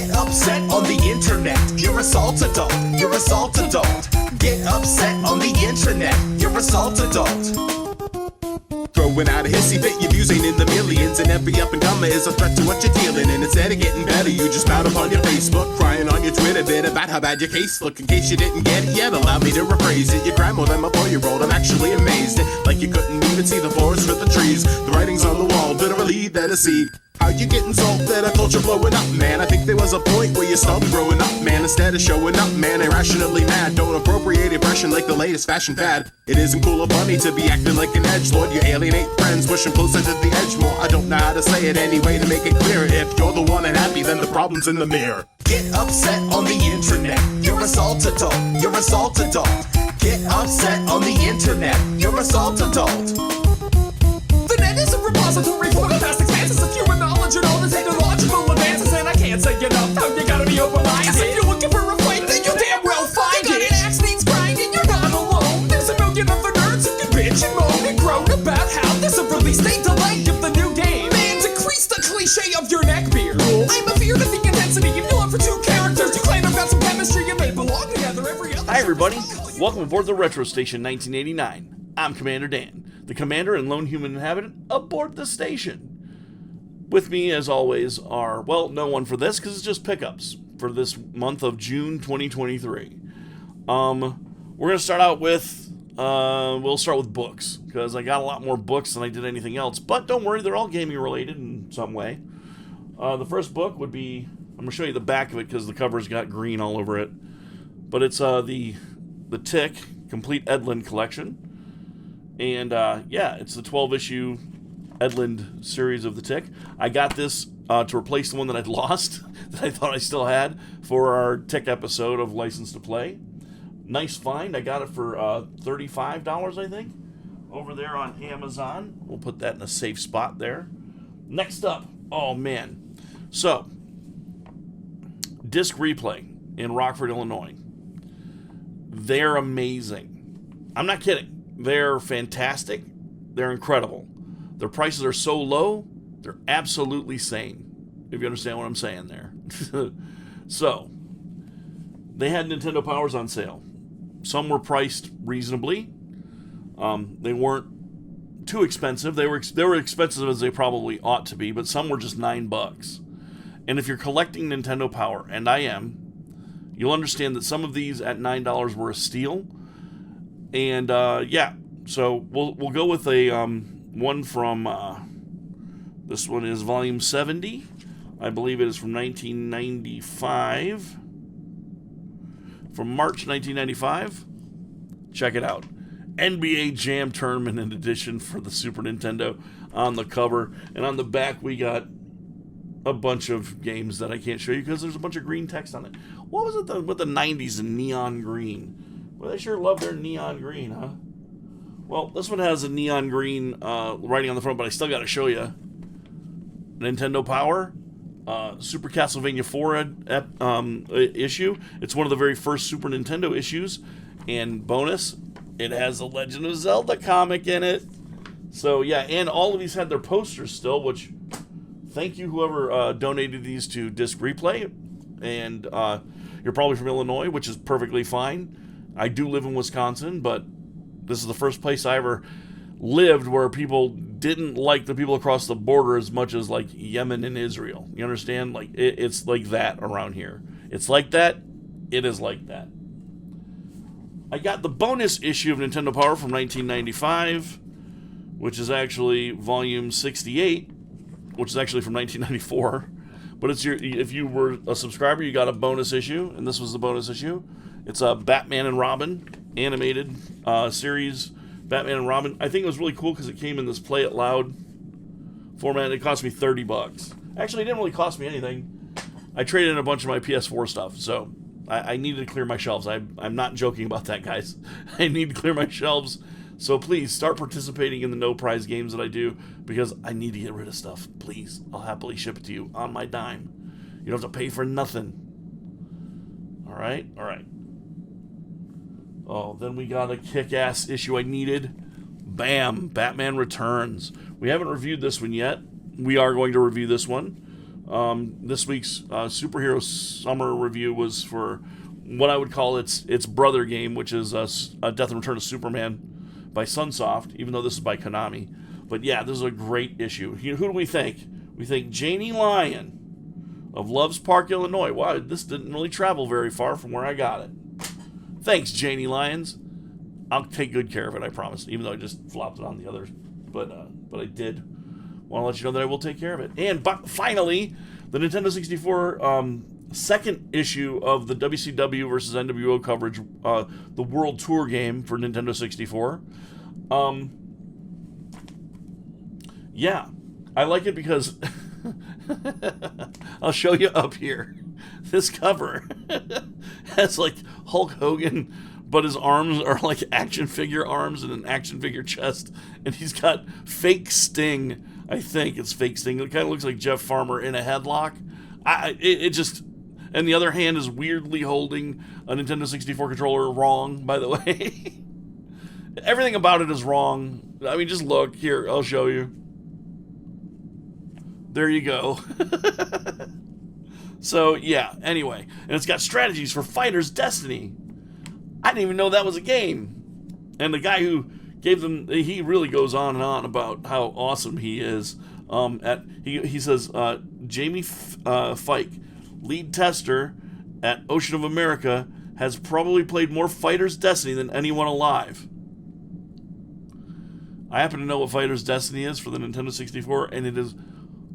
Get upset on the internet, you're a salt adult, you're a salt adult. Get upset on the internet, you're a salt adult. Throwing out a hissy fit, your views ain't in the millions, and every up and comer is a threat to what you're dealing. And instead of getting better, you just spout up on your Facebook, crying on your Twitter bit about how bad your case look. In case you didn't get it yet, allow me to rephrase it. You're more than my 4-year-old, I'm actually amazed. Like you couldn't even see the forest for the trees. The writing's on the wall, literally there to see. How you getting salted, a culture blowing up, man? I think there was a point where you stopped growing up, man. Instead of showing up, man, irrationally mad. Don't appropriate impression like the latest fashion fad. It isn't cool or funny to be acting like an edgelord. You alienate friends, pushing closer to the edge more. I don't know how to say it anyway to make it clear. If you're the one unhappy, then the problem's in the mirror. Get upset on the internet, you're a salt adult, you're a salt adult. Get upset on the internet, you're a salt adult. The net is a repository for the vast expanses of human knowledge and all the technological advances. And I can't say enough how you gotta be open-minded. Cause if you're looking for a fight, then you'll damn well find it. An axe needs grinding, you're not alone. There's a million other nerds who can bitch and moan and groan about how there's a release date delay of the new game. Man, decrease the cliche of your neckbeard. I'm afeared of the intensity of your love for two characters. You claim I've got some chemistry and they belong together every other. Hi everybody, welcome aboard the Retro Station 1989. I'm Commander Dan, the commander and lone human inhabitant aboard the station. With me, as always, are, well, no one for this, because it's just pickups for this month of June 2023. We're going to start out with, we'll start with books, because I got a lot more books than I did anything else, but don't worry, they're all gaming related in some way. The first book would be, I'm going to show you the back of it, because the cover's got green all over it, but it's the Tick Complete Edlund Collection. And, yeah, it's the 12-issue Edlund series of the Tick. I got this to replace the one that I'd lost, that I thought I still had, for our Tick episode of License to Play. Nice find. I got it for $35, I think, over there on Amazon. We'll put that in a safe spot there. Next up, oh, man. So, Disc Replay in Rockford, Illinois. They're amazing. I'm not kidding. They're fantastic. They're incredible. Their prices are so low, they're absolutely sane, if you understand what I'm saying there. So, they had Nintendo Powers on sale. Some were priced reasonably. They weren't too expensive. They were expensive as they probably ought to be, but some were just $9. And if you're collecting Nintendo Power, and I am, you'll understand that some of these at $9 were a steal. And, yeah, so we'll go with a one from, this one is volume 70. I believe it is from 1995. From March 1995. Check it out. NBA Jam Tournament Edition for the Super Nintendo on the cover. And on the back, we got a bunch of games that I can't show you because there's a bunch of green text on it. What was it with the 90s in neon green? Well, they sure love their neon green, huh? Well, this one has a neon green writing on the front, but I still got to show you. Nintendo Power, Super Castlevania 4 issue. It's one of the very first Super Nintendo issues. And bonus, it has a Legend of Zelda comic in it. So, yeah, and all of these had their posters still, which, thank you whoever donated these to Disc Replay. And you're probably from Illinois, which is perfectly fine. I do live in Wisconsin, but this is the first place I ever lived where people didn't like the people across the border as much as like Yemen and Israel. You understand? Like it's like that around here. It's like that. It is like that. I got the bonus issue of Nintendo Power from 1995, which is actually volume 68, which is actually from 1994. But it's if you were a subscriber, you got a bonus issue, and this was the bonus issue. It's a Batman and Robin animated series. Batman and Robin. I think it was really cool because it came in this Play It Loud format. It cost me $30. Actually, it didn't really cost me anything. I traded in a bunch of my PS4 stuff, so I needed to clear my shelves. I'm not joking about that, guys. I need to clear my shelves. So please start participating in the no prize games that I do because I need to get rid of stuff. Please, I'll happily ship it to you on my dime. You don't have to pay for nothing. All right. Oh, then we got a kick-ass issue I needed. Bam! Batman Returns. We haven't reviewed this one yet. We are going to review this one. This week's superhero summer review was for what I would call its brother game, which is Death and Return of Superman by Sunsoft, even though this is by Konami. But yeah, this is a great issue. Who do we thank? We thank Janie Lyon of Loves Park, Illinois. Wow, this didn't really travel very far from where I got it. Thanks, Janie Lyons. I'll take good care of it, I promise, even though I just flopped it on the others. But I did want to let you know that I will take care of it. And finally, the Nintendo 64 second issue of the WCW versus NWO coverage, the World Tour game for Nintendo 64. Yeah, I like it because I'll show you up here. This cover has like Hulk Hogan, but his arms are like action figure arms and an action figure chest, and he's got fake Sting. I think it's fake Sting. It kind of looks like Jeff Farmer in a headlock. It just, and the other hand is weirdly holding a Nintendo 64 controller wrong, by the way. Everything about it is wrong. I mean, just look. Here, I'll show you. There you go. So, yeah, anyway. And it's got strategies for Fighter's Destiny. I didn't even know that was a game. And the guy who gave them, he really goes on and on about how awesome he is. He says, Jamie Fike, lead tester at Ocean of America, has probably played more Fighter's Destiny than anyone alive. I happen to know what Fighter's Destiny is for the Nintendo 64, and it is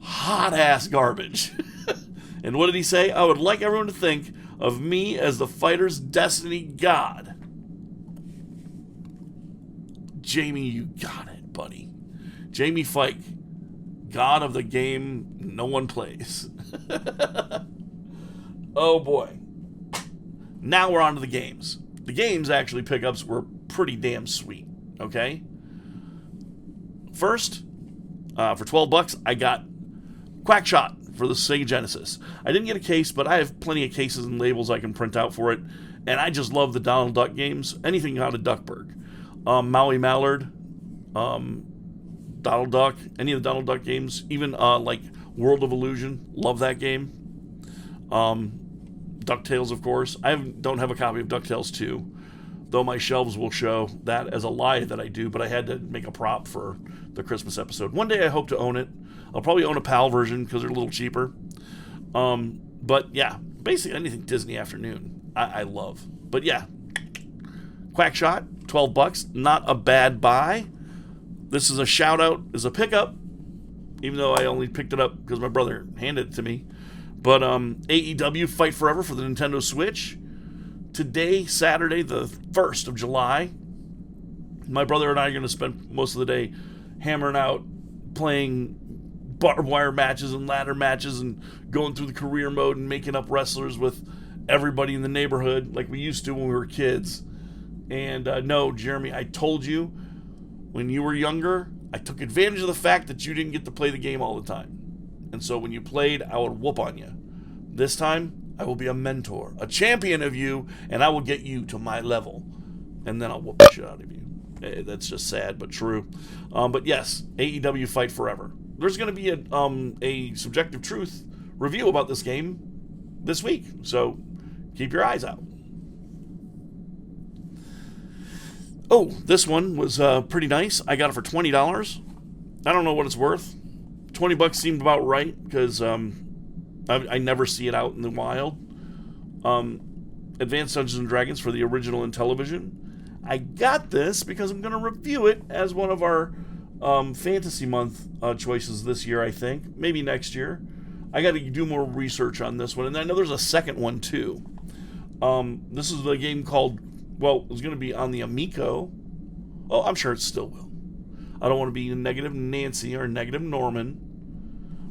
hot-ass garbage. And what did he say? I would like everyone to think of me as the Fighter's Destiny god. Jamie, you got it, buddy. Jamie Fike, god of the game no one plays. Oh boy. Now we're on to the games. The games actually pickups were pretty damn sweet, okay? First, for $12, I got Quackshot for the Sega Genesis. I didn't get a case, but I have plenty of cases and labels I can print out for it, and I just love the Donald Duck games. Anything out of Duckburg. Maui Mallard, Donald Duck, any of the Donald Duck games, even like World of Illusion, love that game. DuckTales, of course. I don't have a copy of DuckTales 2, though my shelves will show that as a lie that I do, but I had to make a prop for the Christmas episode. One day I hope to own it. I'll probably own a PAL version because they're a little cheaper. But yeah, basically anything Disney Afternoon, I love. But yeah, Quackshot, $12, not a bad buy. This is a shout out, is a pickup, even though I only picked it up because my brother handed it to me. But AEW Fight Forever for the Nintendo Switch. Today, Saturday, the 1st of July, my brother and I are going to spend most of the day hammering out, playing barbed wire matches and ladder matches and going through the career mode and making up wrestlers with everybody in the neighborhood like we used to when we were kids. And no, Jeremy, I told you when you were younger, I took advantage of the fact that you didn't get to play the game all the time. And so when you played, I would whoop on you. This time, I will be a mentor, a champion of you, and I will get you to my level. And then I'll whoop the shit out of you. That's just sad, but true. But yes, AEW Fight Forever. There's going to be a Subjective Truth review about this game this week, so keep your eyes out. Oh, this one was pretty nice. I got it for $20. I don't know what it's worth. $20 seemed about right because I never see it out in the wild. Advanced Dungeons & Dragons for the original in television. I got this because I'm going to review it as one of our Fantasy Month choices this year, I think. Maybe next year. I got to do more research on this one. And I know there's a second one, too. This is a game called, well, it's going to be on the Amico. Oh, I'm sure it still will. I don't want to be a negative Nancy or a negative Norman.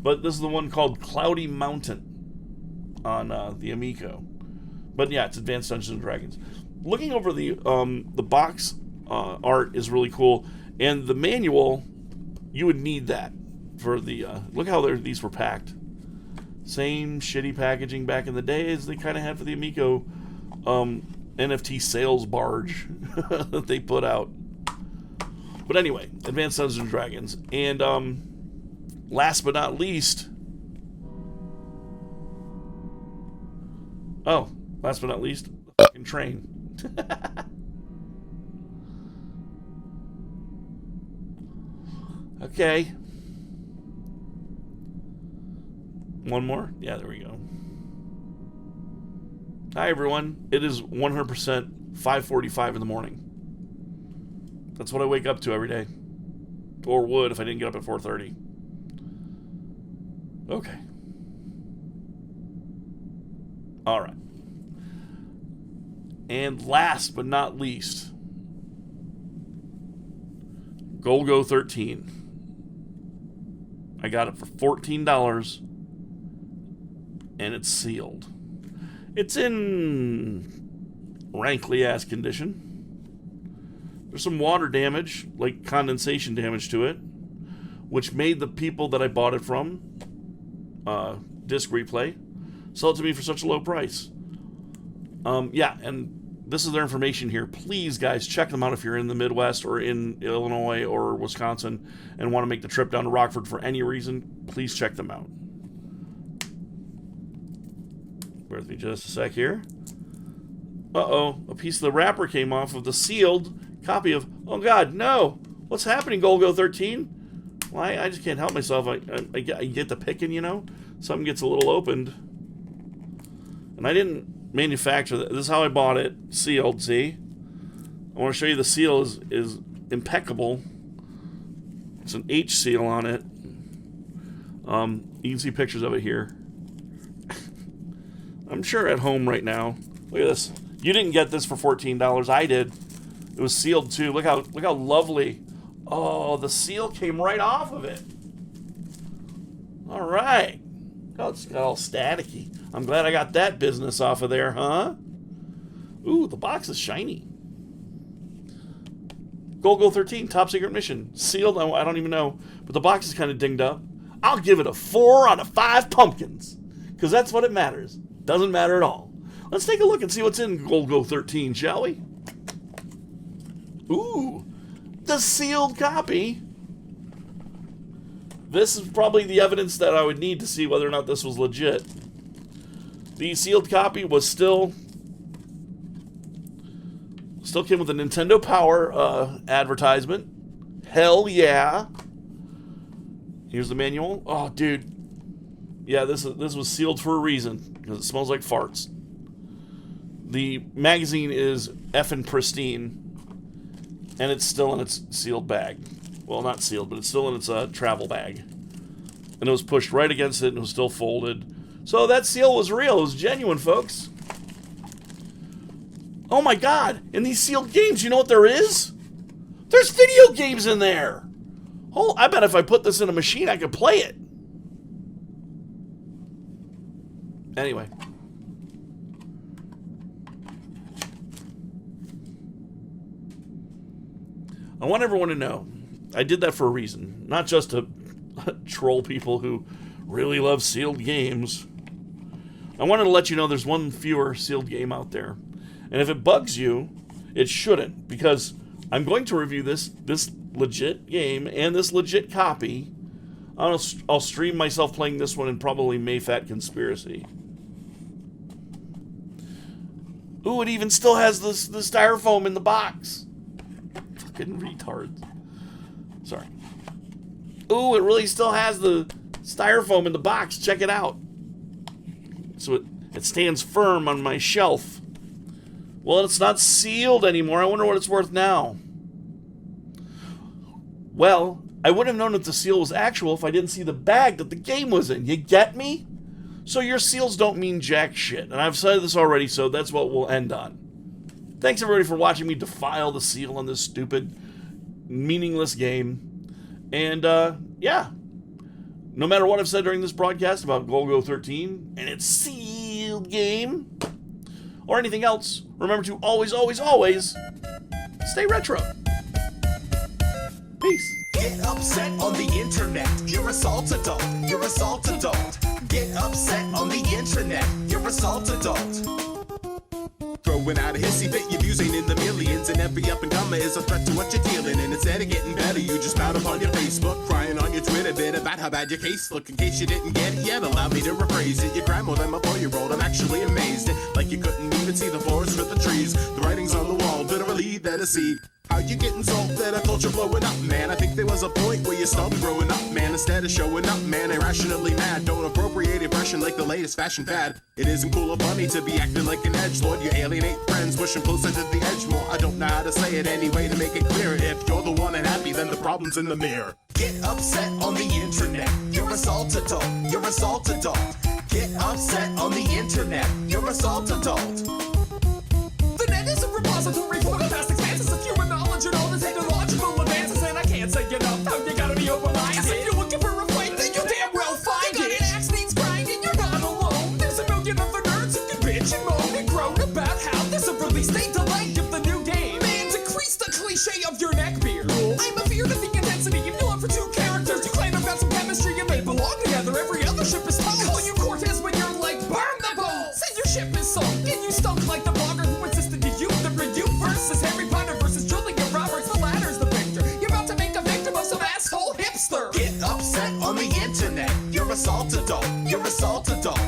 But this is the one called Cloudy Mountain on the Amico. But yeah, it's Advanced Dungeons & Dragons. Looking over the box art is really cool. And the manual, you would need that for the... look how these were packed. Same shitty packaging back in the day as they kind of had for the Amico NFT sales barge that they put out. But anyway, Advanced Dungeons & Dragons. And last but not least, Oh, last but not least, the fucking train. Okay. One more? Yeah, there we go. Hi, everyone. It is 100% 5:45 in the morning. That's what I wake up to every day. Or would if I didn't get up at 4:30. Okay. All right. And last but not least, Golgo 13. I got it for $14 and it's sealed. It's in rankly ass condition. There's some water damage, like condensation damage to it, which made the people that I bought it from, Disc Replay, sell it to me for such a low price. Yeah, and this is their information here. Please, guys, check them out if you're in the Midwest or in Illinois or Wisconsin and want to make the trip down to Rockford for any reason. Please check them out. Bear with me just a sec here. Uh-oh, a piece of the wrapper came off of the sealed copy of... Oh, God, no! What's happening, Golgo 13? Well, I just can't help myself. I get the picking, you know? Something gets a little opened. And I didn't manufacture that. This is how I bought it. Sealed, see? I want to show you the seal is impeccable. It's an H seal on it. You can see pictures of it here. I'm sure at home right now. Look at this. You didn't get this for $14. I did. It was sealed too. Look how lovely. Oh, the seal came right off of it. All right. Oh, it's got all staticky. I'm glad I got that business off of there, huh? Ooh, the box is shiny. Golgo 13, top secret mission. Sealed, I don't even know. But the box is kind of dinged up. I'll give it a 4 out of 5 pumpkins. Because that's what it matters. Doesn't matter at all. Let's take a look and see what's in Golgo 13, shall we? Ooh, the sealed copy. This is probably the evidence that I would need to see whether or not this was legit. The sealed copy was still came with a Nintendo Power advertisement. Hell yeah. Here's the manual. Oh, dude. Yeah, this was sealed for a reason because it smells like farts. The magazine is effing pristine, and it's still in its sealed bag. Well, not sealed, but it's still in its travel bag. And it was pushed right against it, and it was still folded. So that seal was real. It was genuine, folks. Oh my God! In these sealed games, you know what there is? There's video games in there. Oh, I bet if I put this in a machine, I could play it. Anyway. I want everyone to know, I did that for a reason. Not just to troll people who really love sealed games. I wanted to let you know there's one fewer sealed game out there. And if it bugs you, it shouldn't. Because I'm going to review this legit game and this legit copy. I'll stream myself playing this one and probably Mayfat Conspiracy. Ooh, it even still has the styrofoam in the box. Fucking retards. Sorry. Ooh, it really still has the styrofoam in the box. Check it out. So it stands firm on my shelf. Well, it's not sealed anymore. I wonder what it's worth now. Well, I would have known if the seal was actual if I didn't see the bag that the game was in. You get me? So your seals don't mean jack shit. And I've said this already, so that's what we'll end on. Thanks, everybody, for watching me defile the seal on this stupid, meaningless game. And, yeah. No matter what I've said during this broadcast about Golgo 13 and its sealed game, or anything else, remember to always, always, always stay retro. Peace. Get upset on the internet. You're a salt adult. You're a salt adult. Get upset on the internet. You're a salt adult. Throw Throwing out a hissy fit, your views ain't in the millions, and every up and comer is a threat to what you're dealing. And instead of getting better, you just spout up on your Facebook, crying on your Twitter bit about how bad your case look. In case you didn't get it yet, allow me to rephrase it. You're grandma than my 4-year-old, I'm actually amazed. Like you couldn't even see the forest for the trees. The writing's on the wall, literally there to see. How you getting sold that a culture blowing up, man? I think there was a point where you stopped growing up, man. Instead of showing up, man, irrationally mad. Don't appropriate impression like the latest fashion fad. It isn't cool or funny to be acting like an edgelord. You alienate friends, pushing closer to the edge more. I don't know how to say it anyway to make it clear. If you're the one unhappy, then the problem's in the mirror. Get upset on the internet. You're a salt adult. You're a salt adult. Get upset on the internet. You're a salt adult. The net is a repository for the vast expanses of human knowledge and all the technological advances. And I can't say enough how you gotta be open-minded. 'Cause if you're looking for a fight, then you damn well find it. You got an axe needs grinding, you're not alone. There's a million other nerds who can bitch and moan and groan about how there's a release date delay of the new game. Man, decrease the cliche of your neckbeard. I'm afeared of the intensity of your love for two characters. You claim about some chemistry and they belong together. Every other ship is toast. Call you Cortez when you're like, burn the boat. Said your ship is sunk and you stunk like the blogger who insisted to you. The review versus Harry Potter versus Julia Roberts. The latter's the victor. You're about to make a victim of some asshole hipster. Get upset on the internet. You're a salt adult. You're a salt adult.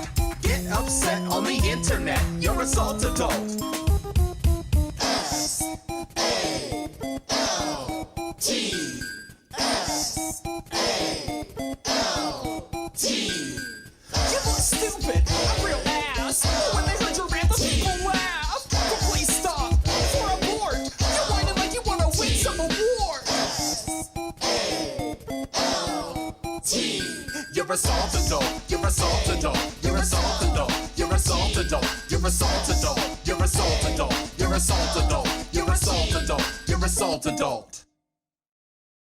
Get upset on the internet. You're a salt adult. You look stupid, a real ass. When they heard your rant, the people laugh. But please stop, for a board. You're whining like you wanna win some award. You're a salt adult. You're a salt adult. You're a salt adult. You're a salt adult. You're a salt adult. You're a salt adult. You're a salt adult. You're a salt adult. You're a salt adult.